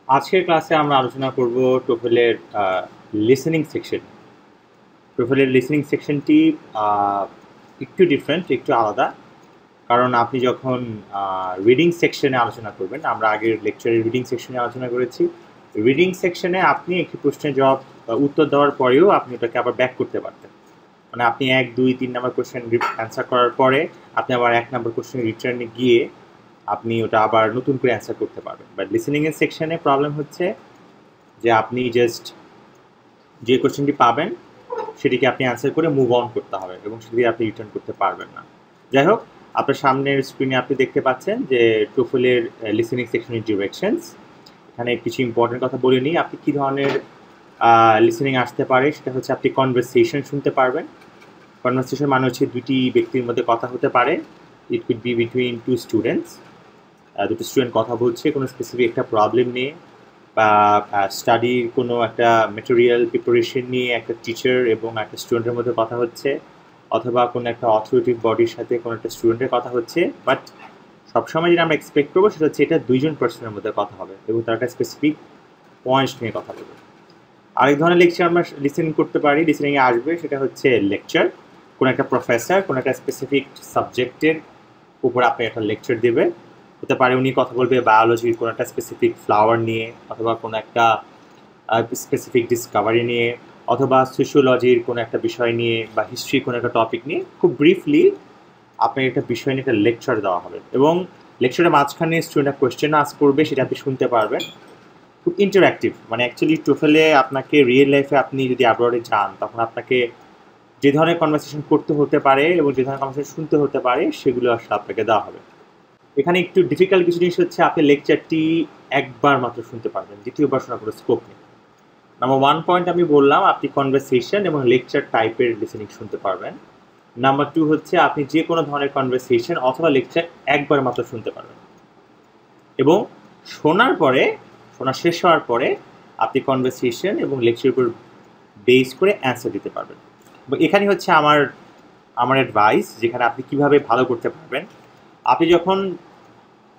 আজকের ক্লাসে আমরা আলোচনা করব টোফেলের লিসেনিং সেকশন। টোফেলের লিসেনিং সেকশনটি একটু ডিফারেন্ট, একটু আলাদা। কারণ আপনি যখন রিডিং সেকশনে আলোচনা করবেন, আমরা আগের লেকচারে রিডিং সেকশনে আলোচনা করেছি। রিডিং সেকশনে আপনি একটি প্রশ্নের জবাব উত্তর দেওয়ার পরেও আপনি ওটাকে আবার ব্যাক করতে পারতেন। মানে আপনি 1, 2, 3 নম্বর কোশ্চেন অ্যান্সার করার পরে আপনি আবার 1 নম্বর কোশ্চেন রিটার্নে গিয়ে আপনি ওটা আবার নতুন করে অ্যান্সার করতে পারবেন। বাট লিসেনিংয়ের সেকশনে প্রবলেম হচ্ছে যে আপনি জাস্ট যে কোশ্চেনটি পাবেন সেটিকে আপনি অ্যান্সার করে মুভ অন করতে হবে এবং সেটি আপনি রিটার্ন করতে পারবেন না। যাই হোক, আপনার সামনের স্ক্রিনে আপনি দেখতে পাচ্ছেন যে টোফেলের লিসেনিং সেকশনের ডিরেকশনস। এখানে কিছু ইম্পর্টেন্ট কথা বলে নিই। আপনি কী ধরনের লিসেনিং আসতে পারে সেটা হচ্ছে আপনি কনভারসেশন শুনতে পারবেন। কনভারসেশন মানে হচ্ছে দুটি ব্যক্তির মধ্যে কথা হতে পারে। It could be between two students. দুটো স্টুডেন্ট কথা বলছে কোনো স্পেসিফিক একটা প্রবলেম নিয়ে, বা স্টাডির কোনো একটা মেটেরিয়াল প্রিপারেশন নিয়ে একটা টিচার এবং একটা স্টুডেন্টের মধ্যে কথা হচ্ছে, অথবা কোনো একটা অথরিটিভ বডির সাথে কোনো একটা স্টুডেন্টের কথা হচ্ছে। বাট সবসময় যেটা আমরা এক্সপেক্ট করবো সেটা হচ্ছে এটা দুইজন পার্সনের মধ্যে কথা হবে এবং তার একটা স্পেসিফিক পয়েন্টস নিয়ে কথা বলবে। আরেক ধরনের লেকচার আমরা লিসেন করতে পারি, লিসেনিংয়ে আসবে, সেটা হচ্ছে লেকচার। কোনো একটা প্রফেসর কোনো একটা স্পেসিফিক সাবজেক্টের উপর আপনি একটা লেকচার দেবে। হতে পারে উনি কথা বলবে বায়োলজির কোনো একটা স্পেসিফিক ফ্লাওয়ার নিয়ে, অথবা কোনো একটা স্পেসিফিক ডিসকভারি নিয়ে, অথবা সোশিওলজির কোনো একটা বিষয় নিয়ে, বা হিস্ট্রি কোনো একটা টপিক নিয়ে খুব ব্রিফলি আপনাকে একটা বিষয় নিয়ে একটা লেকচার দেওয়া হবে। এবং লেকচারের মাঝখানে স্টুডেন্টরা কোয়েশ্চেন আস্ক করবে, সেটা আপনি শুনতে পারবেন। খুব ইন্টারঅ্যাক্টিভ। মানে অ্যাকচুয়ালি টোফেলে আপনাকে রিয়েল লাইফে আপনি যদি অ্যাব্রডে যান তখন আপনাকে যে ধরনের কনভারসেশন করতে হতে পারে এবং যে ধরনের কনভারসেশন শুনতে হতে পারে সেগুলো আসলে আপনাকে দেওয়া হবে। এখানে একটু ডিফিকাল্ট কিছু জিনিস হচ্ছে আপনি লেকচারটি একবার মাত্র শুনতে পারবেন, দ্বিতীয়বার শোনার কোনো স্কোপ নেই। নাম্বার 1 পয়েন্ট আমি বললাম, আপনি কনভারসেশন এবং লেকচার টাইপের লিসেনিং শুনতে পারবেন। নাম্বার 2 হচ্ছে আপনি যে কোনো ধরনের কনভারসেশন অথবা লেকচার একবার মাত্র শুনতে পারবেন এবং শোনার পরে, শোনা শেষ হওয়ার পরে আপনি কনভারসেশন এবং লেকচারের উপর বেস করে অ্যান্সার দিতে পারবেন। এবং এখানে হচ্ছে আমার অ্যাডভাইস, যেখানে আপনি কিভাবে ভালো করতে পারবেন। আপনি যখন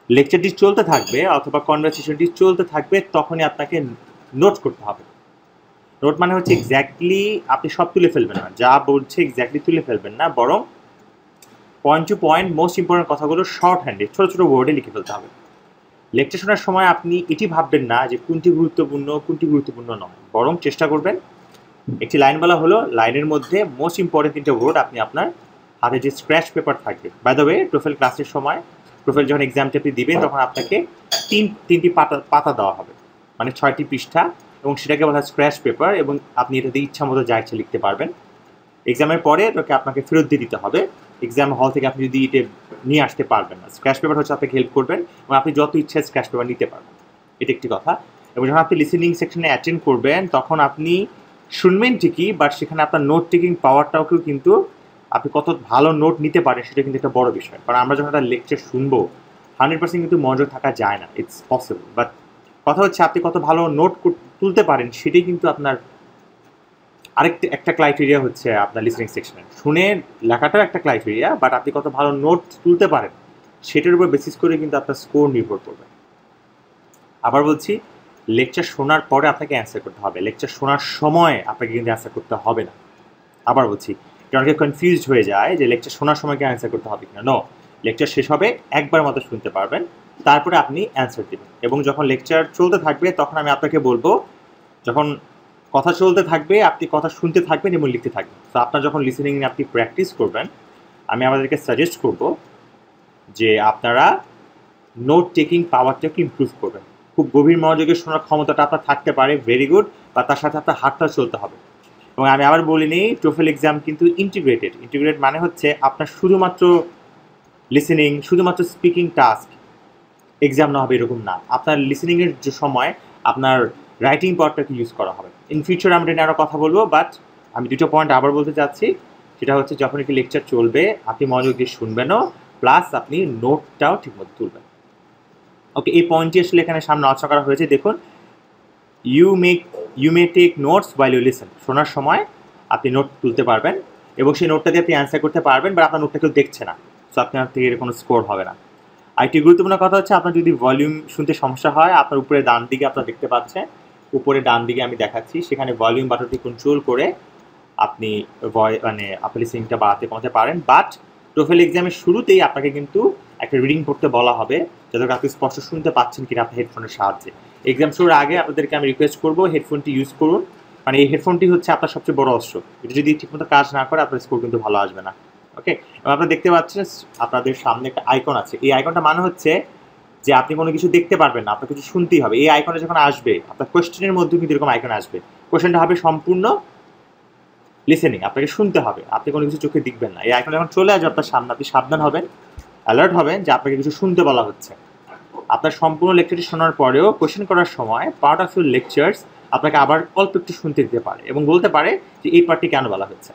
লেকচারটি চলতে থাকবে অথবা কনভারসেশনটি চলতে থাকবে তখনই আপনাকে নোট করতে হবে। নোট মানে হচ্ছে এক্স্যাক্টলি আপনি সব তুলে ফেলবেন না, যা বলছে এক্স্যাক্টলি তুলে ফেলবেন না, বরং point to point most important কথাগুলো শর্ট হ্যান্ডে ছোটো ছোটো ওয়ার্ডে লিখে ফেলতে হবে। লেকচার শোনার সময় আপনি এটি ভাববেন না যে কোনটি গুরুত্বপূর্ণ নয়, বরং চেষ্টা করবেন একটি লাইন বলা হলো, লাইনের মধ্যে মোস্ট ইম্পর্টেন্ট 3টে ওয়ার্ড আপনি আপনার হাতে যে স্ক্র্যাচ পেপার থাকবে। বাই দ্য ওয়ে, টোফেল ক্লাসের সময়, টোফেল যখন এক্সামটি আপনি দিবেন তখন আপনাকে তিনটি পাতা দেওয়া হবে, মানে 6টি পৃষ্ঠা, এবং সেটাকে বলা হয় স্ক্র্যাচ পেপার। এবং আপনি এটাতে ইচ্ছা মতো যা ইচ্ছা লিখতে পারবেন। এক্সামের পরে এটাকে আপনাকে ফেরত দিয়ে দিতে হবে। এক্সাম হল থেকে আপনি যদি এটা নিয়ে আসতে পারবেন না, স্ক্র্যাচ পেপার হচ্ছে আপনাকে হেল্প করবেন এবং আপনি যত ইচ্ছা স্ক্র্যাচ পেপার নিতে পারবেন। এটা একটি কথা। এবং যখন আপনি লিসেনিং সেকশনে অ্যাটেন্ড করবেন তখন আপনি শুনবেন ঠিকই, বাট সেখানে আপনার নোট টেকিং পাওয়ারটাকেও কিন্তু, আপনি কত ভালো নোট নিতে পারেন সেটা কিন্তু একটা বড় বিষয়। কারণ আমরা যখন একটা লেকচার শুনবো 100% কিন্তু মনোযোগ থাকা যায় না, ইটস পসিবল। বাট কথা হচ্ছে আপনি কত ভালো নোট তুলতে পারেন সেটাই কিন্তু আপনার একটা ক্রাইটেরিয়া হচ্ছে আপনার লিসেনিং সেকশনে। শুনে লেখাটাও একটা ক্রাইটেরিয়া, বাট আপনি কত ভালো নোট তুলতে পারেন সেটার উপর বেসিস করে কিন্তু আপনার স্কোর নির্ভর করবে। আবার বলছি, লেকচার শোনার পরে আপনাকে অ্যান্সার করতে হবে, লেকচার শোনার সময় আপনাকে কিন্তু অ্যান্সার করতে হবে না। আবার বলছি, অনেকে কনফিউজড হয়ে যায় যে লেকচার শোনার সময় কি অ্যান্সার করতে হবে কিনা। নো, লেকচার শেষ হবে, একবার মতো শুনতে পারবেন, তারপরে আপনি অ্যান্সার দেবেন। এবং যখন লেকচার চলতে থাকবে তখন আমি আপনাকে বলবো, যখন কথা চলতে থাকবে আপনি কথা শুনতে থাকবেন এবং লিখতে থাকবেন। তো আপনার যখন লিসেনিং আপনি প্র্যাকটিস করবেন, আমি আমাদেরকে সাজেস্ট করব যে আপনারা নোট টেকিং পাওয়ারটাকে ইমপ্রুভ করবেন। খুব গভীর মনোযোগে শোনার ক্ষমতাটা আপনার থাকতে পারে, ভেরি গুড, বা তার সাথে আপনার হাতটা চলতে হবে। এবং আমি আবার বলিনি, টোফেল এক্সাম কিন্তু ইন্টিগ্রেটেড মানে হচ্ছে আপনার শুধুমাত্র লিসেনিং, শুধুমাত্র স্পিকিং টাস্ক এক্সাম না হবে এরকম না। আপনার লিসেনিংয়ের যে সময় আপনার রাইটিং পাওয়ারটাকে ইউজ করা হবে। ইন ফিউচার আমরা এটা আরও কথা বলবো, বাট আমি 2টো পয়েন্ট আবার বলতে চাচ্ছি। সেটা হচ্ছে যখন একটি লেকচার চলবে আপনি মনোযোগ দিয়ে শুনবেনও, প্লাস আপনি নোটটাও ঠিকমতো তুলবেন। ওকে, এই পয়েন্টটি আসলে এখানে সামনে আলোচনা করা হয়েছে। দেখুন, you may take notes while you listen. শোনার সময় আপনি নোট তুলতে পারবেন এবং সেই নোটটা দিয়ে আপনি অ্যান্সার করতে পারবেন, বা আপনার নোটটা কেউ দেখছে না, সো আপনার থেকে কোনো স্কোর হবে না। আরেকটি গুরুত্বপূর্ণ কথা হচ্ছে, আপনার যদি ভলিউম শুনতে সমস্যা হয়, আপনার উপরে ডান দিকে আপনারা দেখতে পাচ্ছেন, উপরে ডান দিকে আমি দেখাচ্ছি, সেখানে ভলিউম বাটনটি কন্ট্রোল করে আপনি আপনার লিসেনিংটা বাড়াতে কমাতে পারেন। বাট টোফেল এক্সামের শুরুতেই আপনাকে কিন্তু একটা রিডিং করতে বলা হবে, যাতে আপনি স্পষ্ট শুনতে পাচ্ছেন কিনা আপনার হেডফোনের সাহায্যে। এক্সাম শুরুর আগে আপনাদেরকে আমি রিকোয়েস্ট করবো হেডফোনটি ইউজ করুন, মানে এই হেডফোনটি হচ্ছে আপনার সবচেয়ে বড় অস্ত্র। এটা যদি ঠিকমতো কাজ না করে আপনার স্কোর কিন্তু ভালো আসবে না। ওকে, এবং আপনারা দেখতে পাচ্ছেন আপনাদের সামনে একটা আইকন আছে। এই আইকনটা মানে হচ্ছে যে আপনি কোনো কিছু দেখতে পারবেন না, আপনার কিছু শুনতেই হবে। এই আইকনটা যখন আসবে, আপনার কোয়েশ্চেনের মধ্যে কিন্তু এরকম আইকন আসবে। কোয়েশ্চেনটা হবে সম্পূর্ণ লিসেনিং, আপনাকে শুনতে হবে, আপনি কোনো কিছু চোখে দেখবেন না। এই আইকন যখন চলে আসবে আপনার সামনে, আপনি সাবধান হবেন, অ্যালার্ট হবেন যে আপনাকে কিছু শুনতে বলা হচ্ছে। আপনার সম্পূর্ণ লেকচারটি শোনার পরেও কোয়েশ্চেন করার সময় পার্ট অফ ইউর লেকচার্স আপনাকে আবার অল্প একটু শুনতে দিতে পারে এবং বলতে পারে যে এই পার্টটি কেন বলা হচ্ছে।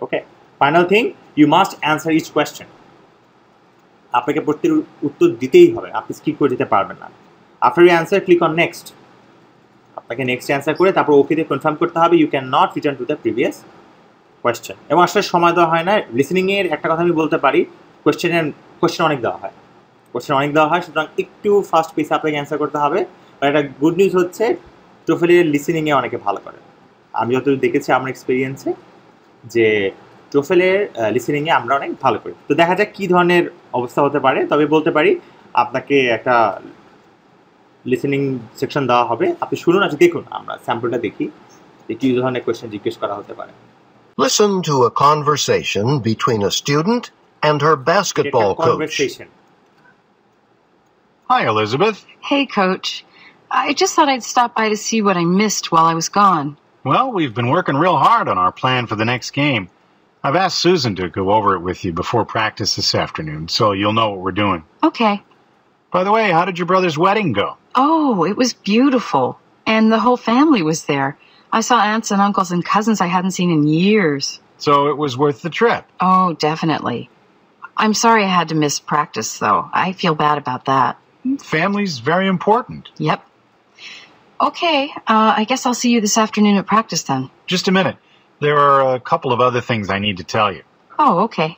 Okay, final thing, you must answer each question. আপনাকে প্রত্যেক উত্তর দিতেই হবে, আপনি স্কিপ করে দিতে পারবেন না। After you answer, click on next. আপনাকে নেক্সট অ্যান্সার করে তারপর ওকেতে কনফার্ম করতে হবে, you can not return to the previous question. এবং আসলে সময় দেওয়া হয় না। লিসেনিংয়ের একটা কথা আমি বলতে পারি, কোয়েশ্চেন অনেক দেওয়া হয়, সুতরাং একটু ফাস্ট পেসে আপনাকে অ্যান্সার করতে হবে। আর একটা গুড নিউজ হচ্ছে টোফেলের লিসেনিংয়ে অনেকে ভালো করে। আমি যতদূর দেখেছি আমার এক্সপিরিয়েন্সে যে টোফেলের লিসেনিংয়ে আমরা অনেক ভালো করি। তো দেখা যাক কী ধরনের অবস্থা হতে পারে। তবে বলতে পারি আপনাকে একটা লিসেনিং সেকশন দেওয়া হবে, আপনি শুনুন, আজকে দেখুন, আমরা স্যাম্পলটা দেখি যে কী ধরনের কোয়েশ্চেন জিজ্ঞেস করা হতে পারে। Listen to a conversation between a student and her basketball coach. Hi, Elizabeth. Hey, Coach. I just thought I'd stop by to see what I missed while I was gone. Well, we've been working real hard on our plan for the next game. I've asked Susan to go over it with you before practice this afternoon, so you'll know what we're doing. Okay. By the way, how did your brother's wedding go? Oh, it was beautiful. And the whole family was there. I saw aunts and uncles and cousins I hadn't seen in years. So it was worth the trip? Oh, definitely. I'm sorry I had to miss practice, though. I feel bad about that. Family's very important. Yep. Okay, I guess I'll see you this afternoon at practice then. Just a minute. There are a couple of other things I need to tell you. Oh, okay.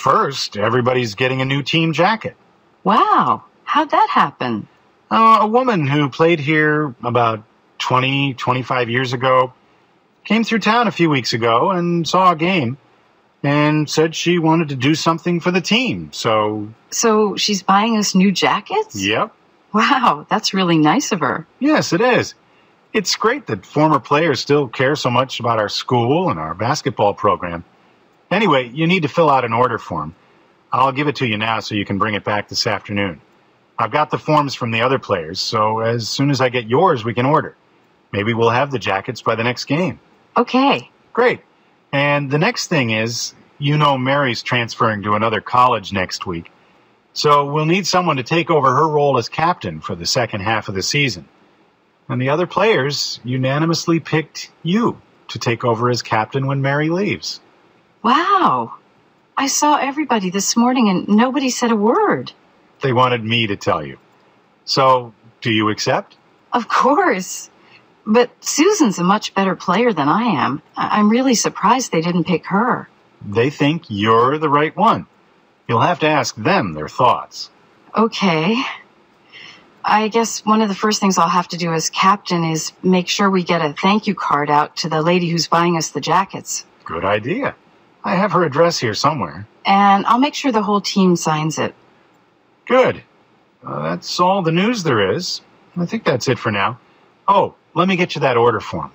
First, everybody's getting a new team jacket. Wow, how'd that happen? A woman who played here about 25 years ago came through town a few weeks ago and saw a game and said she wanted to do something for the team, so... So she's buying us new jackets? Yep. Wow, that's really nice of her. Yes, it is. It's great that former players still care so much about our school and our basketball program. Anyway, you need to fill out an order form. I'll give it to you now so you can bring it back this afternoon. I've got the forms from the other players, so as soon as I get yours, we can order. Maybe we'll have the jackets by the next game. Okay. Great. And the next thing is, you know Mary's transferring to another college next week. So we'll need someone to take over her role as captain for the second half of the season. And the other players unanimously picked you to take over as captain when Mary leaves. Wow. I saw everybody this morning and nobody said a word. They wanted me to tell you. So, do you accept? Of course. But Susan's a much better player than I am. I'm really surprised they didn't pick her. They think you're the right one. You'll have to ask them their thoughts. Okay. I guess one of the first things I'll have to do as captain is make sure we get a thank you card out to the lady who's buying us the jackets. Good idea. I have her address here somewhere. And I'll make sure the whole team signs it. Good. That's all the news there is. I think that's it for now. Oh, let me get you that order form.